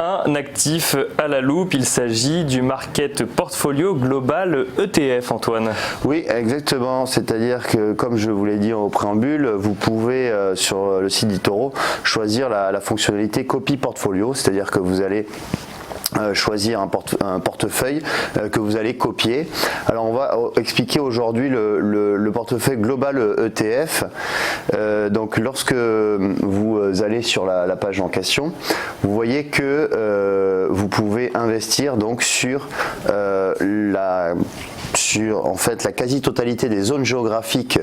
un actif à la loupe. Il s'agit du Market Portfolio Global ETF, Antoine. Oui, exactement. C'est-à-dire que, comme je vous l'ai dit au préambule, vous pouvez sur le site d'eToro choisir la fonctionnalité Copy Portfolio, c'est-à-dire que vous allez choisir un portefeuille que vous allez copier. Alors on va expliquer aujourd'hui le portefeuille global ETF. Donc lorsque vous allez sur la page en question, vous voyez que vous pouvez investir donc sur en fait la quasi-totalité des zones géographiques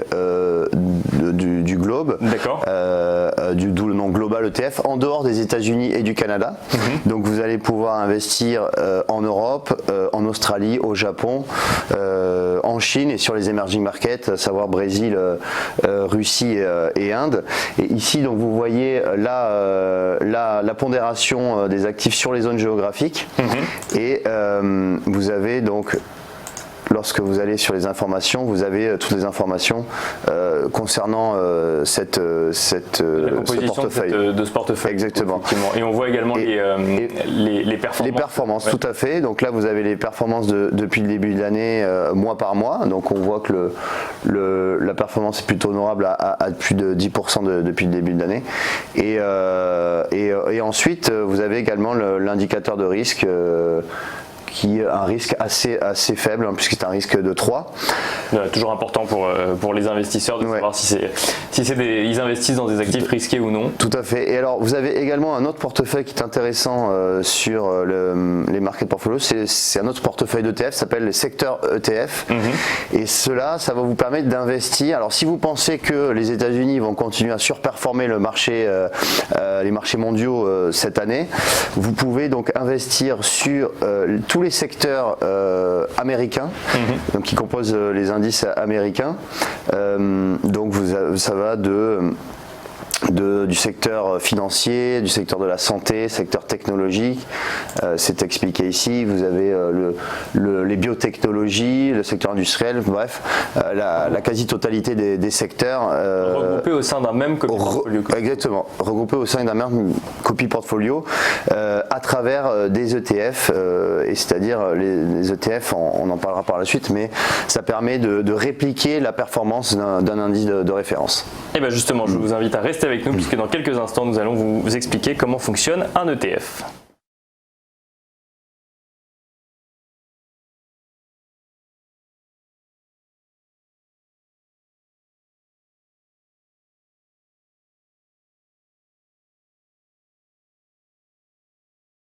du globe, d'où le nom Global ETF, en dehors des États-Unis et du Canada. Donc vous allez pouvoir investir en Europe, en Australie, au Japon, en Chine et sur les emerging markets, à savoir Brésil, Russie et Inde. Et ici donc vous voyez la pondération des actifs sur les zones géographiques et vous avez donc, lorsque vous allez sur les informations, vous avez toutes les informations concernant ce portefeuille. De ce portefeuille. Exactement. Et on voit également les performances. Les performances, tout à fait. Donc là, vous avez les performances depuis le début de l'année, mois par mois. Donc on voit que la performance est plutôt honorable à plus de 10% depuis le début de l'année. Et ensuite, vous avez également l'indicateur de risque qui est un risque assez faible, hein, puisque c'est un risque de 3. Toujours important pour les investisseurs de savoir si ils investissent dans des actifs risqués ou non. Tout à fait. Et alors vous avez également un autre portefeuille qui est intéressant sur les market portfolios, c'est un autre portefeuille d'ETF, ça s'appelle les secteurs ETF. Et cela, ça va vous permettre d'investir. Alors si vous pensez que les États-Unis vont continuer à surperformer les marchés mondiaux cette année, vous pouvez donc investir sur tous les secteurs américains, donc qui composent les indices américains. Donc ça va du secteur financier, du secteur de la santé, secteur technologique, c'est expliqué ici. Vous avez les biotechnologies, le secteur industriel, bref, la quasi-totalité des secteurs regroupés au sein d'un même copy portfolio. Exactement, regroupés au sein d'un même copy portfolio à travers des ETF, et c'est-à-dire les ETF, on en parlera par la suite, mais ça permet de répliquer la performance d'un indice de référence. Et bien justement, je vous invite à rester avec nous puisque dans quelques instants, nous allons vous expliquer comment fonctionne un ETF.